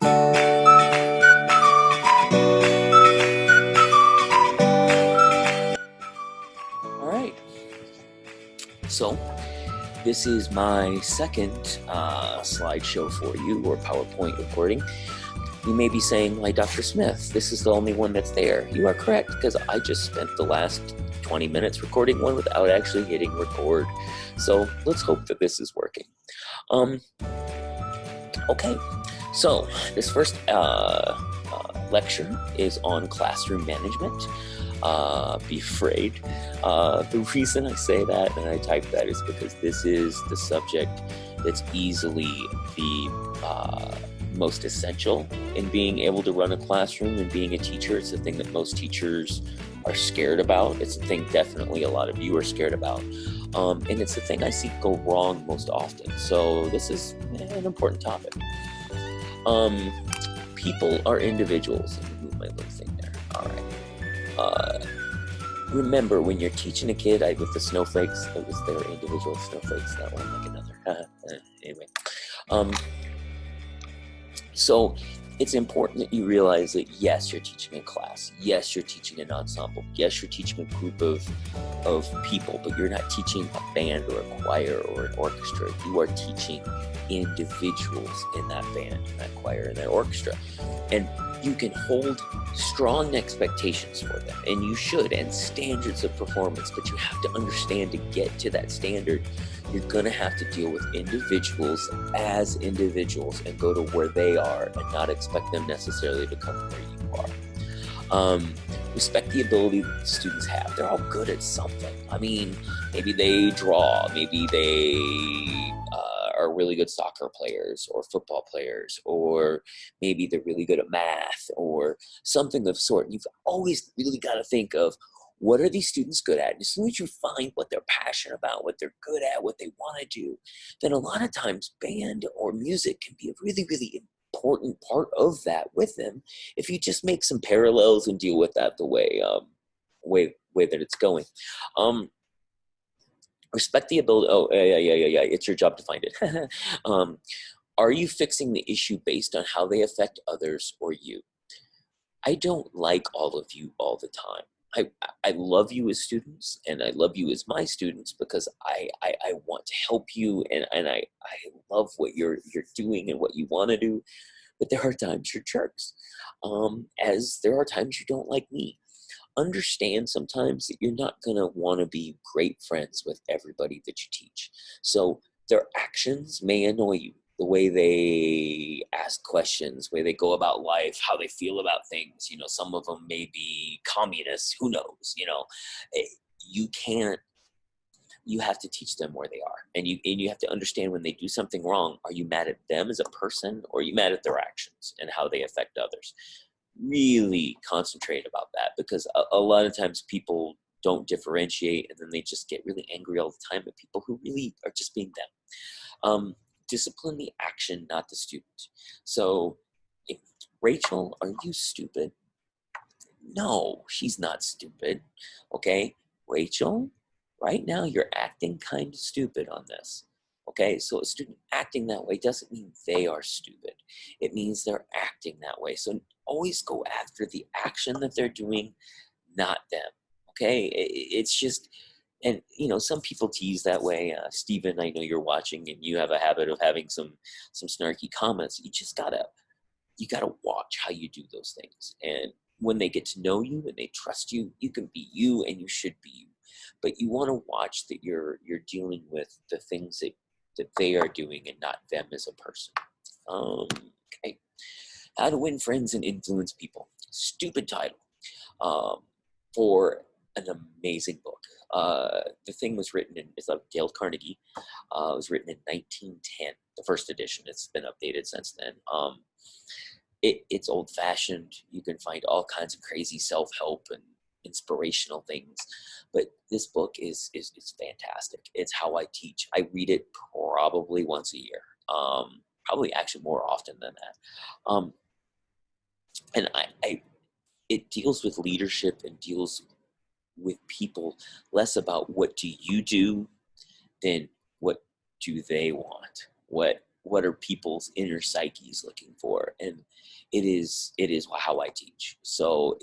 All right. So this is my second slideshow for you, or PowerPoint recording. You may be saying, like Dr. Smith, this is the only one that's there. You are correct, because I just spent the last 20 minutes recording one without actually hitting record. So let's hope that this is working. Okay, so this first lecture is on classroom management. Be afraid. The reason I say that and I type that is because this is the subject that's easily the most essential in being able to run a classroom and being a teacher. It's the thing that most teachers are scared about. It's the thing definitely a lot of you are scared about. And it's the thing I see go wrong most often. So this is an important topic. People are individuals. Let me move my little thing there. All right. Remember when you're teaching a kid with the snowflakes, it was their individual snowflakes, that one like another. Anyway. So it's important that you realize that yes, you're teaching a class. Yes, you're teaching an ensemble. Yes, you're teaching a group of people, but you're not teaching a band or a choir or an orchestra. You are teaching individuals in that band, in that choir, in that orchestra. And you can hold strong expectations for them, and you should, and standards of performance, but you have to understand to get to that standard, you're gonna have to deal with individuals as individuals and go to where they are and not expect them necessarily to come where you are. Respect the ability that the students have. They're all good at something. I mean, maybe they draw, maybe they are really good soccer players or football players, or maybe they're really good at math or something of sort. You've always really got to think of, what are these students good at? And as soon as you find what they're passionate about, what they're good at, what they want to do, then a lot of times band or music can be a really, really important part of that with them if you just make some parallels and deal with that the way that it's going. Respect the ability. Oh, yeah. It's your job to find it. Are you fixing the issue based on how they affect others or you? I don't like all of you all the time. I love you as students, and I love you as my students because I want to help you, and I love what you're doing and what you want to do. But there are times you're jerks, as there are times you don't like me. Understand sometimes that you're not going to want to be great friends with everybody that you teach. So their actions may annoy you. The way they ask questions, the way they go about life, how they feel about things. You know, some of them may be communists, who knows, you know. You have to teach them where they are. And you have to understand when they do something wrong, are you mad at them as a person, or are you mad at their actions and how they affect others? Really concentrate about that, because a lot of times people don't differentiate, and then they just get really angry all the time at people who really are just being them. Discipline the action, not the student. So, Rachel, are you stupid? No, she's not stupid. Okay, Rachel, right now you're acting kind of stupid on this. Okay, so a student acting that way doesn't mean they are stupid. It means they're acting that way. So always go after the action that they're doing, not them. Okay, it's just, and you know, some people tease that way. Stephen, I know you're watching, and you have a habit of having some snarky comments. You gotta watch how you do those things. And when they get to know you and they trust you, you can be you, and you should be you. But you want to watch that you're dealing with the things that they are doing and not them as a person. Okay. How to Win Friends and Influence People. Stupid title for an amazing book. The thing was written it's of Dale Carnegie. It was written in 1910, the first edition. It's been updated since then. It's old-fashioned. You can find all kinds of crazy self-help and inspirational things, but this book is fantastic. It's how I teach. I read it probably once a year, probably actually more often than that. And it deals with leadership and deals with people less about what do you do than what do they want, what what are people's inner psyches looking for, and it is how I teach. So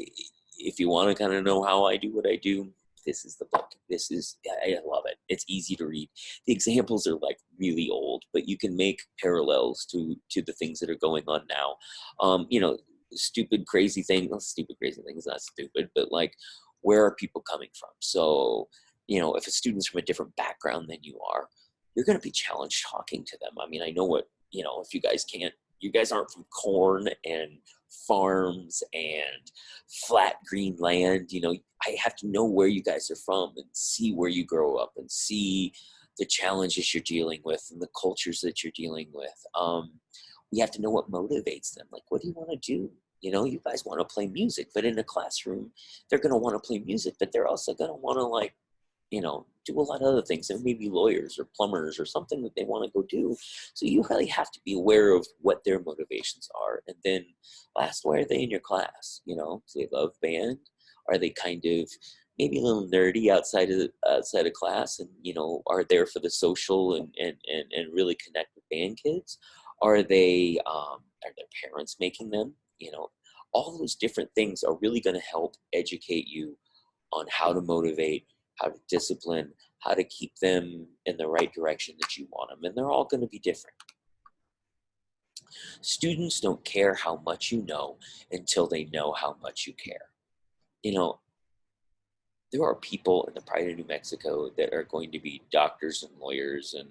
if you want to kind of know how I do what I do, this is the book. I love it. It's easy to read. The examples are like really old, but you can make parallels to the things that are going on now. Stupid, crazy thing. Well, stupid, crazy thing is not stupid, but like, where are people coming from? So, if a student's from a different background than you are, you're going to be challenged talking to them. I mean, I know if you guys aren't from corn and farms and flat green land, I have to know where you guys are from and see where you grow up and see the challenges you're dealing with and the cultures that you're dealing with. We have to know what motivates them. Like, what do you want to do? You guys want to play music, but in a classroom, they're going to want to play music, but they're also going to want to do a lot of other things. There may be lawyers or plumbers or something that they want to go do. So you really have to be aware of what their motivations are. And then last, why are they in your class? Do they love band? Are they kind of maybe a little nerdy outside of class and, are there for the social and really connect with band kids? Are their parents making them? All those different things are really going to help educate you on how to motivate, how to discipline, how to keep them in the right direction that you want them. And they're all going to be different. Students don't care how much you know until they know how much you care. There are people in the Pride of New Mexico that are going to be doctors and lawyers and,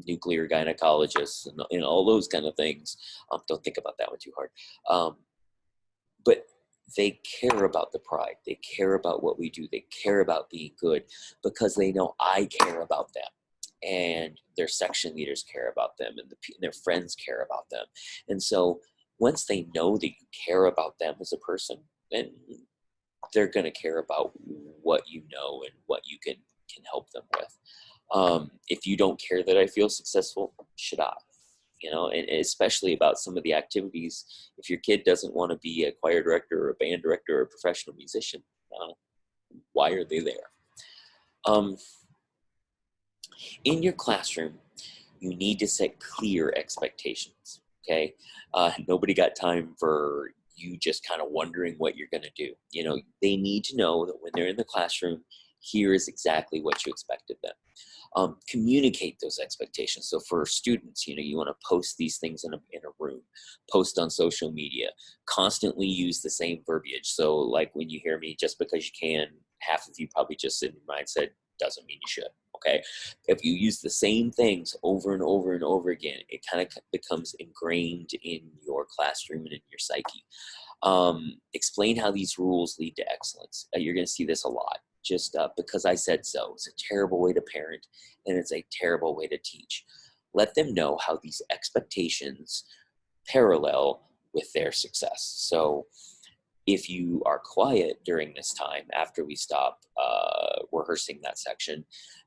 nuclear gynecologists and all those kind of things. Don't think about that one too hard. But they care about the pride. They care about what we do. They care about being good because they know I care about them, and their section leaders care about them, and their friends care about them. And so once they know that you care about them as a person, then they're going to care about what you know and what you can help them with. If you don't care that I feel successful, shut up. And especially about some of the activities. If your kid doesn't want to be a choir director or a band director or a professional musician, why are they there? In your classroom, you need to set clear expectations, okay? Nobody got time for you just kind of wondering what you're going to do. They need to know that when they're in the classroom, here is exactly what you expect of them. Communicate those expectations. So for students, you want to post these things in a room, post on social media, constantly use the same verbiage. So like when you hear me, just because you can, half of you probably just in your mindset doesn't mean you should. Okay. If you use the same things over and over and over again, it kind of becomes ingrained in your classroom and in your psyche. Explain how these rules lead to excellence. You're going to see this a lot. Just because I said so. It's a terrible way to parent, and it's a terrible way to teach. Let them know how these expectations parallel with their success. So if you are quiet during this time after we stop rehearsing that section,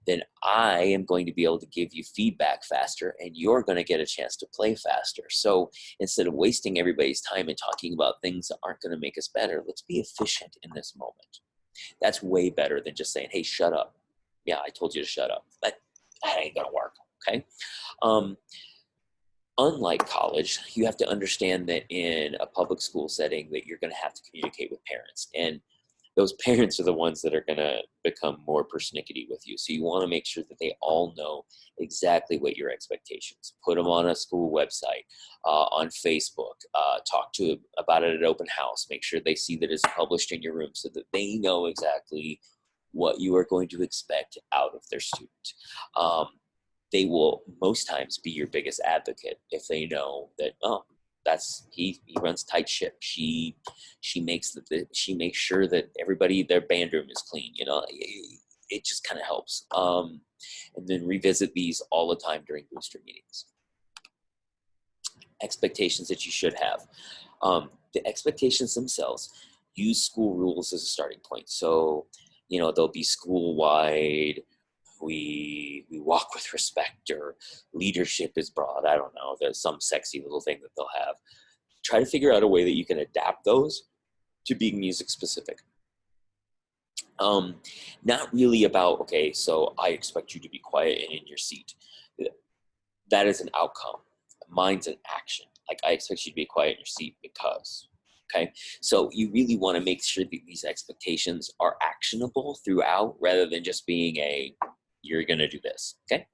then I am going to be able to give you feedback faster, and you're going to get a chance to play faster. So instead of wasting everybody's time and talking about things that aren't going to make us better, let's be efficient in this moment. That's way better than just saying, hey, shut up. Yeah, I told you to shut up. But that ain't going to work, okay? Unlike college, you have to understand that in a public school setting that you're going to have to communicate with parents. And those parents are the ones that are going to become more persnickety with you. So you want to make sure that they all know exactly what your expectations. Put them on a school website, on Facebook, talk to about it at open house. Make sure they see that it's published in your room so that they know exactly what you are going to expect out of their student. They will most times be your biggest advocate if they know that, he runs tight ship. She makes sure that everybody, their band room is clean. It just kind of helps. And then revisit these all the time during booster meetings. Expectations that you should have. The expectations themselves, use school rules as a starting point. So, they'll be school-wide. We walk with respect, or leadership is broad. I don't know. There's some sexy little thing that they'll have. Try to figure out a way that you can adapt those to being music specific. Not really about, okay, so I expect you to be quiet and in your seat. that is an outcome. Mine's an action. Like, I expect you to be quiet in your seat because, okay? So you really want to make sure that these expectations are actionable throughout rather than just being you're going to do this, okay?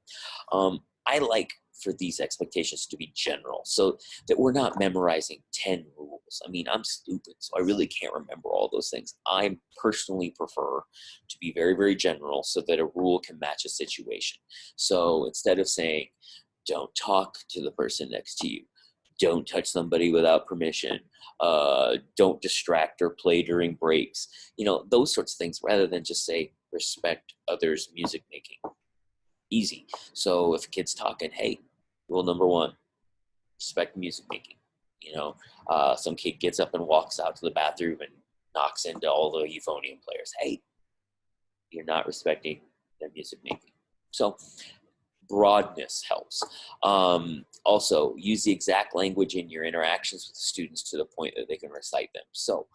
I like for these expectations to be general so that we're not memorizing 10 rules. I mean, I'm stupid, so I really can't remember all those things. I personally prefer to be very, very general so that a rule can match a situation. So instead of saying, don't talk to the person next to you, don't touch somebody without permission, don't distract or play during breaks, those sorts of things, rather than just say, respect others' music making. Easy. So if a kid's talking, hey, rule number one, respect music making. Some kid gets up and walks out to the bathroom and knocks into all the euphonium players. Hey, you're not respecting their music making. So broadness helps. Also, use the exact language in your interactions with the students to the point that they can recite them. So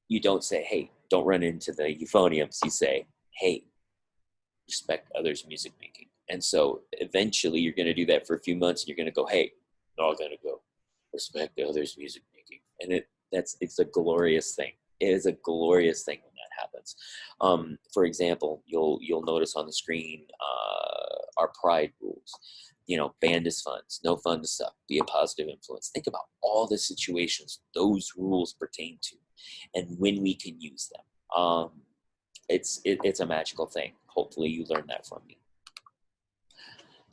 you don't say, hey, don't run into the euphoniums. You say, hey, respect others' music making. And so eventually you're going to do that for a few months and you're going to go, hey, they're all going to go, respect others' music making. And it's a glorious thing. It is a glorious thing when that happens. For example, you'll notice on the screen our pride rules. Band is fun. It's no fun to suck. Be a positive influence. Think about all the situations those rules pertain to and when we can use them. It's a magical thing. Hopefully you learned that from me.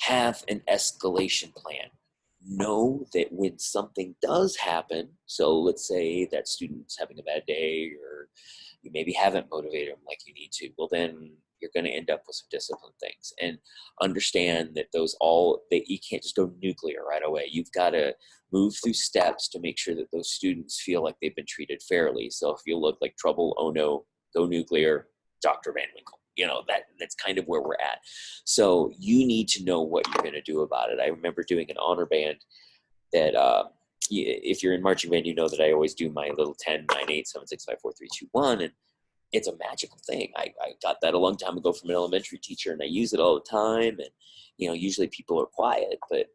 Have an escalation plan. Know that when something does happen, so let's say that student's having a bad day or you maybe haven't motivated them like you need to, well then you're going to end up with some discipline things. And understand that you can't just go nuclear right away. You've got to move through steps to make sure that those students feel like they've been treated fairly. So if you look like trouble, oh no, go nuclear, Dr. Van Winkle. That's kind of where we're at. So you need to know what you're going to do about it. I remember doing an honor band that if you're in marching band, you know that I always do my little 10, 9, 8, 7, 6, 5, 4, 3, 2, 1. And it's a magical thing. I got that a long time ago from an elementary teacher and I use it all the time. And, usually people are quiet, but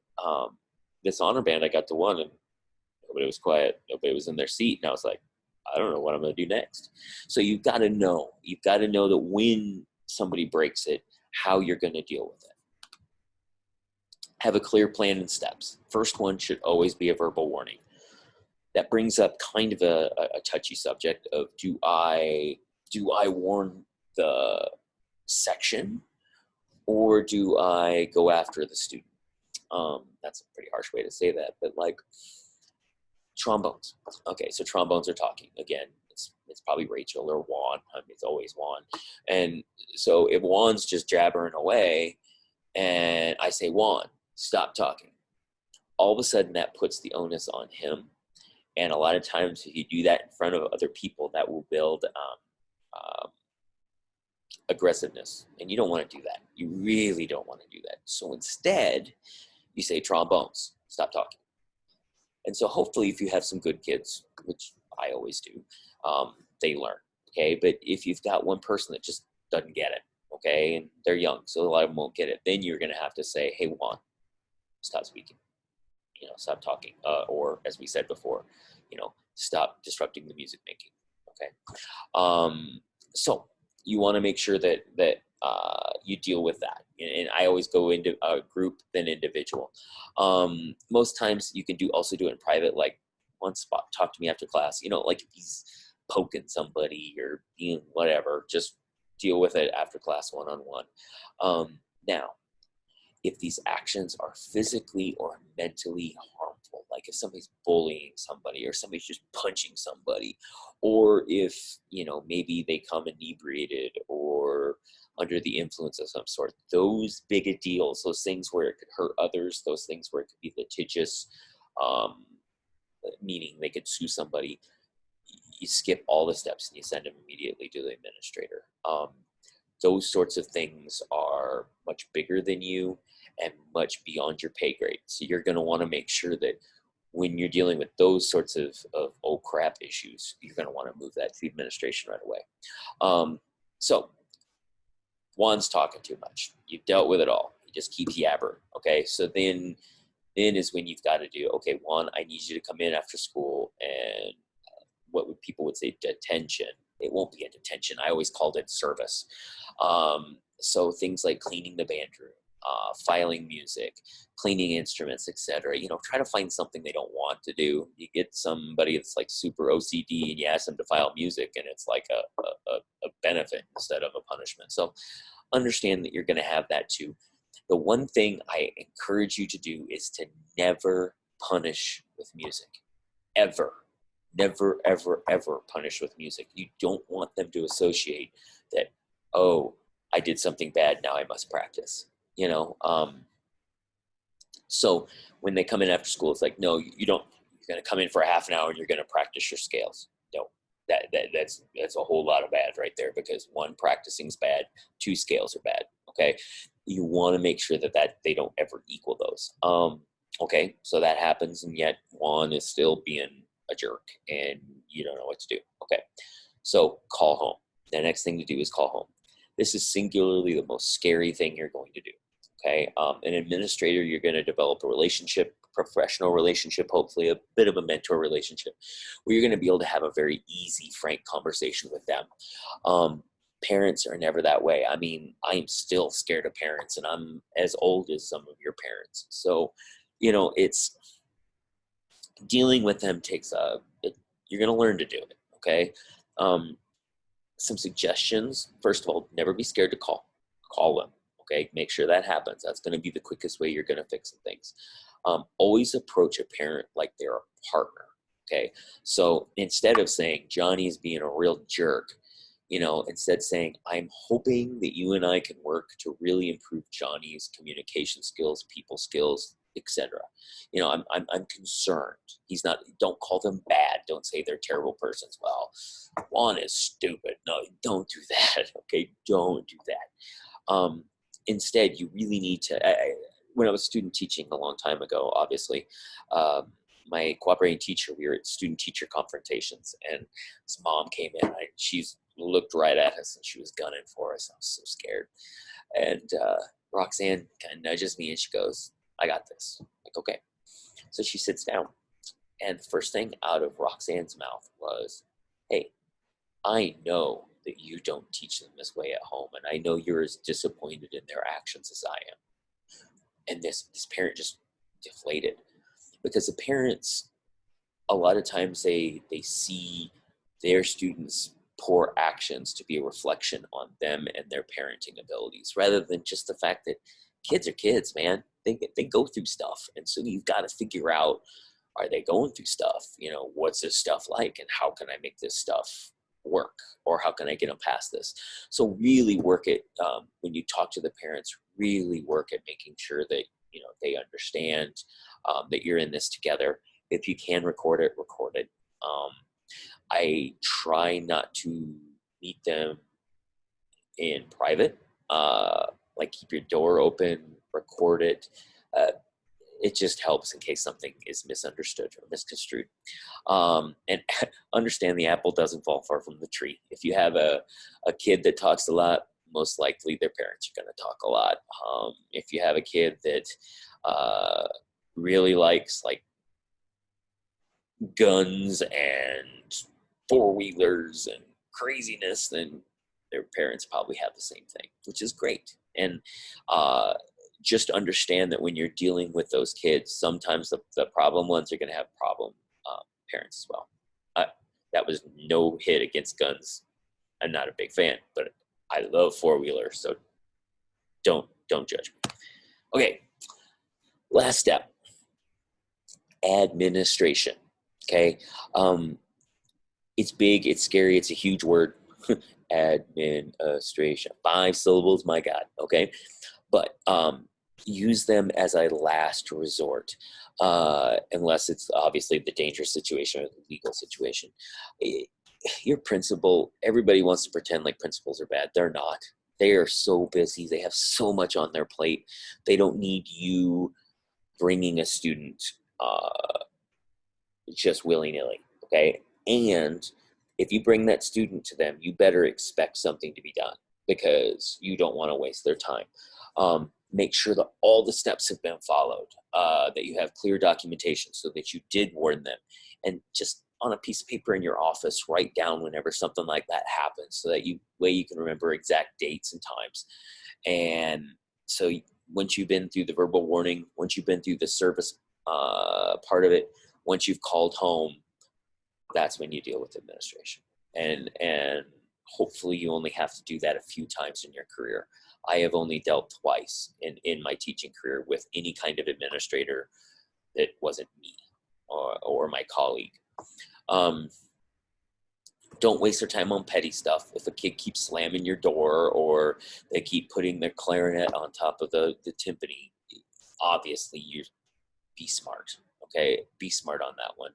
this honor band, I got to one and nobody was quiet. Nobody was in their seat. And I was like, I don't know what I'm going to do next. So you've got to know that when somebody breaks it, how you're going to deal with it. Have a clear plan and steps. First one should always be a verbal warning. That brings up kind of a touchy subject of do I warn the section or do I go after the student? That's a pretty harsh way to say that, but like trombones. Okay, so trombones are talking. Again, it's probably Rachel or Juan. It's always Juan. And so if Juan's just jabbering away and I say, Juan, stop talking, all of a sudden that puts the onus on him. And a lot of times if you do that in front of other people, that will build aggressiveness. And you don't want to do that. You really don't want to do that. So instead, you say, trombones, stop talking. And so hopefully if you have some good kids, which I always do, they learn, okay? But if you've got one person that just doesn't get it, okay, and they're young, so a lot of them won't get it, then you're going to have to say, hey, Juan, stop speaking, stop talking, or as we said before, stop disrupting the music making, okay? So you want to make sure that you deal with that. And I always go into a group, then individual. Most times you can also do it in private, like one spot, talk to me after class, like if he's poking somebody or being whatever, just deal with it after class one-on-one. Now, if these actions are physically or mentally harmful, like if somebody's bullying somebody or somebody's just punching somebody, or if, maybe they come inebriated or under the influence of some sort, those big deals, those things where it could hurt others, those things where it could be litigious, meaning they could sue somebody, you skip all the steps and you send them immediately to the administrator. Those sorts of things are much bigger than you and much beyond your pay grade. So you're going to want to make sure that when you're dealing with those sorts of oh crap issues, you're going to want to move that to the administration right away. So Juan's talking too much. You've dealt with it all. You just keep yabbering. Okay. So then is when you've got to do, okay, one, I need you to come in after school, and what would people would say detention. It won't be a detention. I always called it service. So things like cleaning the band room, filing music, cleaning instruments, etc. Try to find something they don't want to do. You get somebody that's like super OCD and you ask them to file music, and it's like a benefit instead of a punishment. So understand that you're going to have that too. The one thing I encourage you to do is to never punish with music, ever. Never, ever, ever punish with music. You don't want them to associate that, oh, I did something bad, now I must practice. So when they come in after school, it's like, no, you don't. You're going to come in for a half an hour and you're going to practice your scales. No, that's a whole lot of bad right there, because one, practicing's bad. Two, scales are bad. Okay, you want to make sure that they don't ever equal those. Okay, so that happens, and yet one is still being a jerk, and you don't know what to do. Okay, so call home. The next thing to do is call home. This is singularly the most scary thing you're going to do. Okay, an administrator, you're going to develop a relationship, professional relationship, hopefully a bit of a mentor relationship, where you're going to be able to have a very easy, frank conversation with them. Parents are never that way. I mean, I'm still scared of parents, and I'm as old as some of your parents. So, it's dealing with them takes you're going to learn to do it. Okay. Some suggestions. First of all, never be scared to call them. Okay. Make sure that happens. That's going to be the quickest way you're going to fix things. Always approach a parent like they're a partner. Okay. So instead of saying Johnny's being a real jerk, instead saying, I'm hoping that you and I can work to really improve Johnny's communication skills, people skills, etc. I'm concerned. He's not, don't call them bad. Don't say they're terrible persons. Well, Juan is stupid. No, don't do that. Okay. Don't do that. Instead, you really need to, when I was student teaching a long time ago, obviously, my cooperating teacher, we were at student teacher confrontations, and his mom came in. She's looked right at us, and she was gunning for us. I was so scared. And Roxanne kind of nudges me, and she goes, I got this. I'm like, okay. So she sits down, and the first thing out of Roxanne's mouth was, hey, I know that you don't teach them this way at home, and I know you're as disappointed in their actions as I am. And this parent just deflated, because the parents, a lot of times they see their students' poor actions to be a reflection on them and their parenting abilities, rather than just the fact that kids are kids, man. They go through stuff, and so you've got to figure out, are they going through stuff? What's this stuff like, and how can I make this stuff work, or how can I get them past this? So really work it, when you talk to the parents, really work at making sure that they understand that you're in this together. If you can record it, record it. I try not to meet them in private. Like, keep your door open, record it. It just helps in case something is misunderstood or misconstrued. And understand the apple doesn't fall far from the tree. If you have a kid that talks a lot, most likely their parents are going to talk a lot. If you have a kid that really likes like guns and four-wheelers and craziness, then their parents probably have the same thing, which is great. And just understand that when you're dealing with those kids, sometimes the problem ones are going to have problem parents as well. That was no hit against guns. I'm not a big fan, but I love four-wheelers, so don't judge me. Okay, last step, administration. Okay, it's big, it's scary, it's a huge word. Administration, 5 syllables, my God. Okay, but use them as a last resort, unless it's obviously the dangerous situation or the legal situation. Your principal, everybody wants to pretend like principals are bad. They're not. They are so busy. They have so much on their plate. They don't need you bringing a student just willy-nilly, okay? And if you bring that student to them, you better expect something to be done, because you don't want to waste their time. Make sure that all the steps have been followed, that you have clear documentation so that you did warn them. And just on a piece of paper in your office, write down whenever something like that happens so that you can remember exact dates and times. And so once you've been through the verbal warning, once you've been through the service part of it, once you've called home, that's when you deal with administration. And hopefully you only have to do that a few times in your career. I have only dealt twice in my teaching career with any kind of administrator that wasn't me or my colleague. Don't waste their time on petty stuff. If a kid keeps slamming your door or they keep putting their clarinet on top of the timpani, obviously you be smart, okay? Be smart on that one.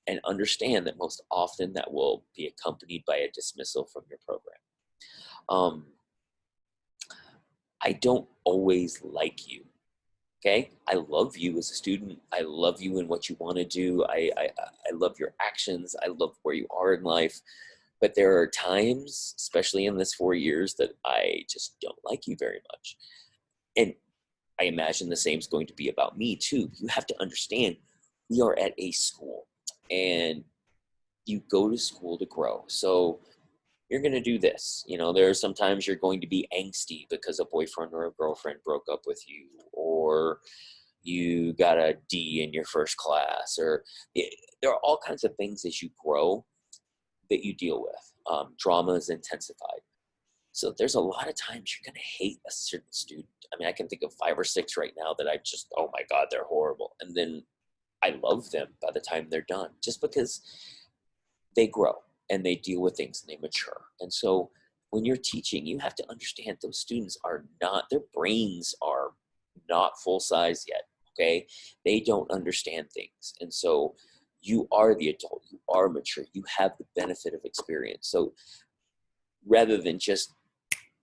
And understand that most often that will be accompanied by a dismissal from your program. I don't always like you, okay? I love you as a student. I love you in what you want to do. I love your actions. I love where you are in life. But there are times, especially in this 4 years, that I just don't like you very much. And I imagine the same is going to be about me too. You have to understand, we are at a school and you go to school to grow. So you're going to do this. You know, there are sometimes you're going to be angsty because a boyfriend or a girlfriend broke up with you, or you got a D in your first class, or there are all kinds of things as you grow that you deal with. Drama is intensified. So there's a lot of times you're going to hate a certain student. I mean, I can think of 5 or 6 right now that I just, oh my God, they're horrible. And then I love them by the time they're done, just because they grow and they deal with things and they mature. And so when you're teaching, you have to understand those students are not, their brains are not full size yet, okay? They don't understand things. And so you are the adult, you are mature, you have the benefit of experience. So rather than just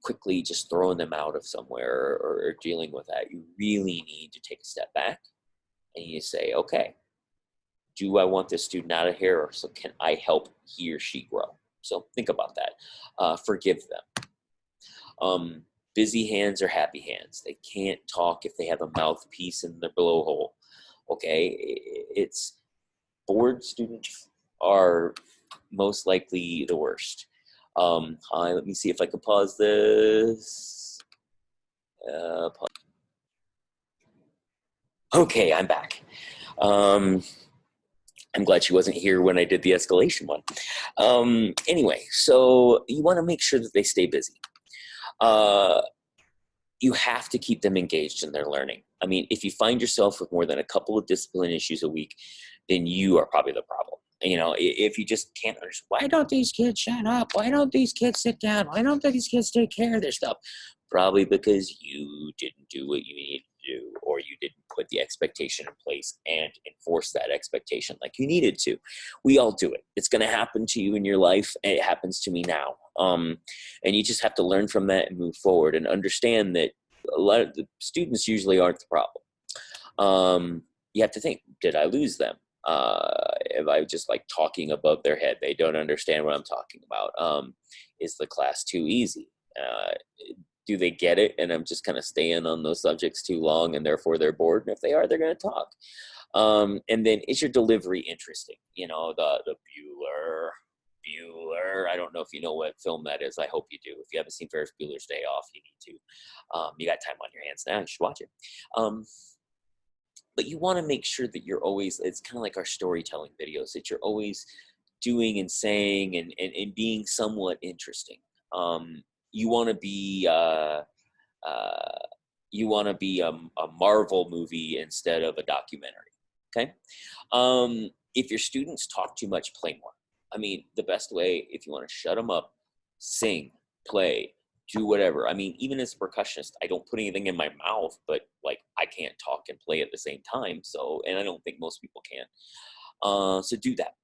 quickly just throwing them out of somewhere or dealing with that, you really need to take a step back and you say, okay, do I want this student out of here, or so can I help he or she grow? So think about that. Forgive them. Busy hands are happy hands. They can't talk if they have a mouthpiece in their blowhole. Okay, it's bored students are most likely the worst. Let me see if I can pause this. Pause. Okay, I'm back. I'm glad she wasn't here when I did the escalation one. Anyway, so you want to make sure that they stay busy. You have to keep them engaged in their learning. I mean, if you find yourself with more than a couple of discipline issues a week, then you are probably the problem. You know, if you just can't understand, why don't these kids shut up? Why don't these kids sit down? Why don't these kids take care of their stuff? Probably because you didn't do what you needed to do, or you didn't put the expectation in place and enforce that expectation like you needed to. We all do it. It's going to happen to you in your life, and it happens to me now. And you just have to learn from that and move forward and understand that a lot of the students usually aren't the problem. You have to think, did I lose them? If I just like talking above their head, they don't understand what I'm talking about. Is the class too easy? Do they get it? And I'm just kind of staying on those subjects too long, and therefore they're bored. And if they are, they're going to talk. And then, is your delivery interesting? You know, the Bueller. I don't know if you know what film that is. I hope you do. If you haven't seen Ferris Bueller's Day Off, you need to. You got time on your hands now. You should watch it. But you want to make sure that you're always, it's kind of like our storytelling videos, that you're always doing and saying and being somewhat interesting. You want to be a Marvel movie instead of a documentary. Okay. If your students talk too much, play more. I mean, the best way, if you want to shut them up, sing, play, do whatever. I mean, even as a percussionist, I don't put anything in my mouth, but like I can't talk and play at the same time. So, and I don't think most people can. So do that.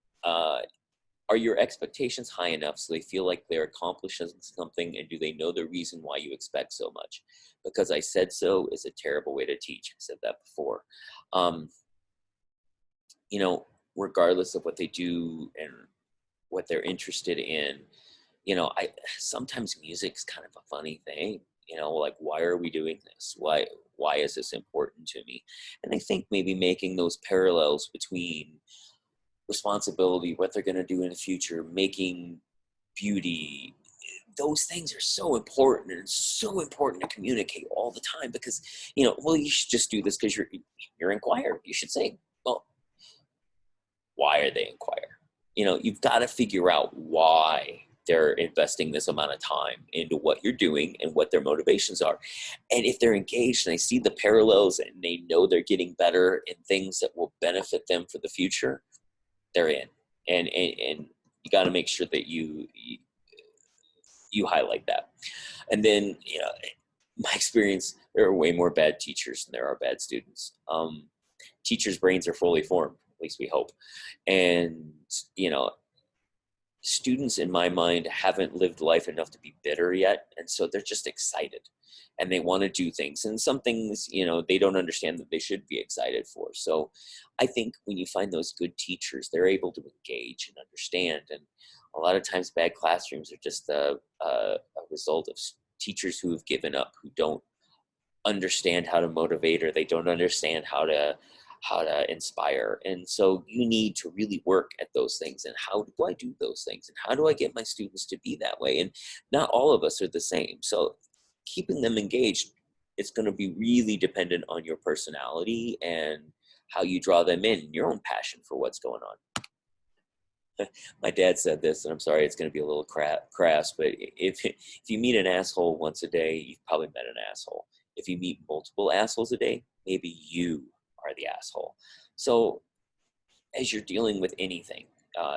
Are your expectations high enough so they feel like they're accomplishing something, and do they know the reason why you expect so much? Because I said so is a terrible way to teach. I said that before. You know, regardless of what they do and what they're interested in, you know, sometimes music's kind of a funny thing. You know, like, why are we doing this? Why is this important to me? And I think maybe making those parallels between responsibility, what they're going to do in the future, making beauty, those things are so important, and it's so important to communicate all the time, because, you know, well, you should just do this because you're in choir. You should say, well, why are they in choir? You know, you've got to figure out why they're investing this amount of time into what you're doing and what their motivations are. And if they're engaged and they see the parallels and they know they're getting better in things that will benefit them for the future, they're in. And you got to make sure that you highlight that. And then, you know, my experience, there are way more bad teachers than there are bad students. Teachers' brains are fully formed, at least we hope. And, you know, students, in my mind, haven't lived life enough to be bitter yet. And so they're just excited and they want to do things. And some things, you know, they don't understand that they should be excited for. So I think when you find those good teachers, they're able to engage and understand. And a lot of times bad classrooms are just a result of teachers who have given up, who don't understand how to motivate, or they don't understand how to inspire. And so you need to really work at those things. And how do I do those things? And how do I get my students to be that way? And not all of us are the same. So keeping them engaged, it's going to be really dependent on your personality and how you draw them in, your own passion for what's going on. My dad said this, and I'm sorry, it's going to be a little crass, but if you meet an asshole once a day, you've probably met an asshole. If you meet multiple assholes a day, maybe you are the asshole. So as you're dealing with anything,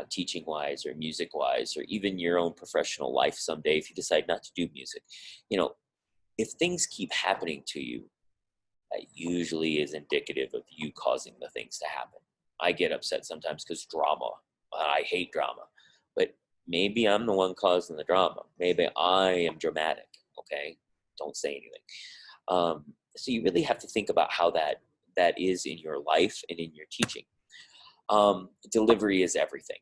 teaching wise or music wise, or even your own professional life someday, if you decide not to do music, you know, if things keep happening to you, that usually is indicative of you causing the things to happen. I get upset sometimes because drama. I hate drama, but maybe I'm the one causing the drama. Maybe I am dramatic. Okay, don't say anything. So you really have to think about how that is in your life and in your teaching. Delivery is everything.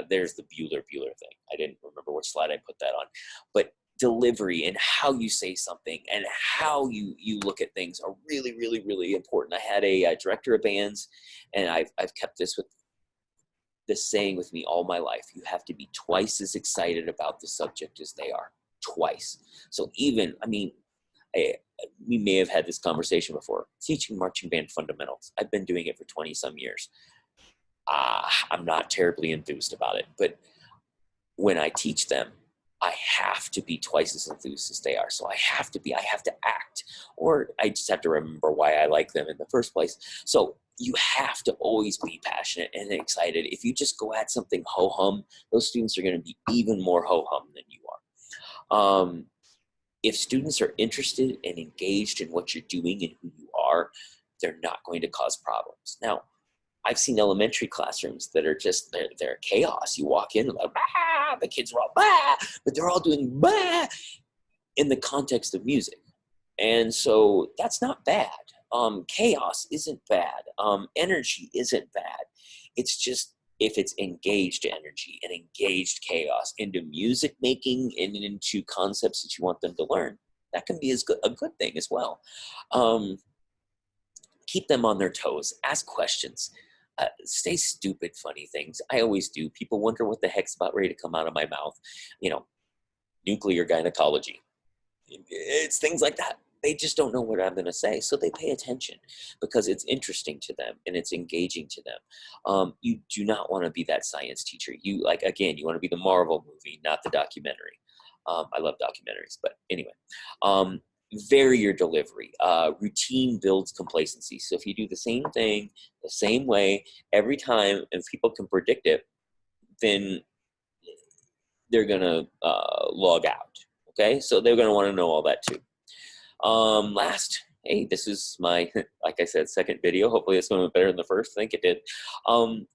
There's the Bueller thing. I didn't remember which slide I put that on, but delivery and how you say something and how you look at things are really, really, really important. I had a director of bands, and I've kept this saying with me all my life. You have to be twice as excited about the subject as they are. Twice. So even, I mean, we may have had this conversation before. Teaching marching band fundamentals. I've been doing it for 20 some years. I'm not terribly enthused about it, but when I teach them, I have to be twice as enthused as they are. So I have to act, or I just have to remember why I like them in the first place. So you have to always be passionate and excited. If you just go at something ho-hum, those students are going to be even more ho-hum than you are. If students are interested and engaged in what you're doing and who you are, they're not going to cause problems. Now, I've seen elementary classrooms that are just, they're chaos. You walk in, like, bah! The kids are all, bah! But they're all doing bah! In the context of music. And so that's not bad. Chaos isn't bad. Energy isn't bad. It's just, if it's engaged energy and engaged chaos into music making and into concepts that you want them to learn, that can be a good thing as well. Keep them on their toes. Ask questions. Say stupid, funny things. I always do. People wonder what the heck's about ready to come out of my mouth. You know, nuclear gynecology. It's things like that. They just don't know what I'm going to say. So they pay attention because it's interesting to them and it's engaging to them. You do not want to be that science teacher. You want to be the Marvel movie, not the documentary. I love documentaries, but anyway. Vary your delivery. Routine builds complacency. So if you do the same thing the same way every time and people can predict it, then they're going to log out. Okay, so they're going to want to know all that too. Last, hey, this is my, like I said, second video. Hopefully this one went better than the first. I think it did. I'm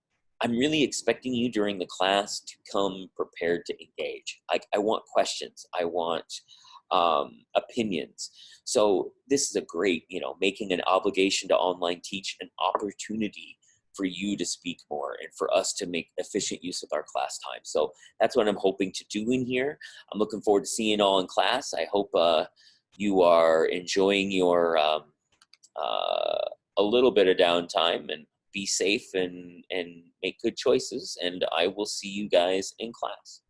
really expecting you during the class to come prepared to engage. I want questions. I want opinions. So this is a great, making an obligation to online teach an opportunity for you to speak more and for us to make efficient use of our class time. So that's what I'm hoping to do in here. I'm looking forward to seeing you all in class. I hope you are enjoying your a little bit of downtime, and be safe and make good choices. And I will see you guys in class.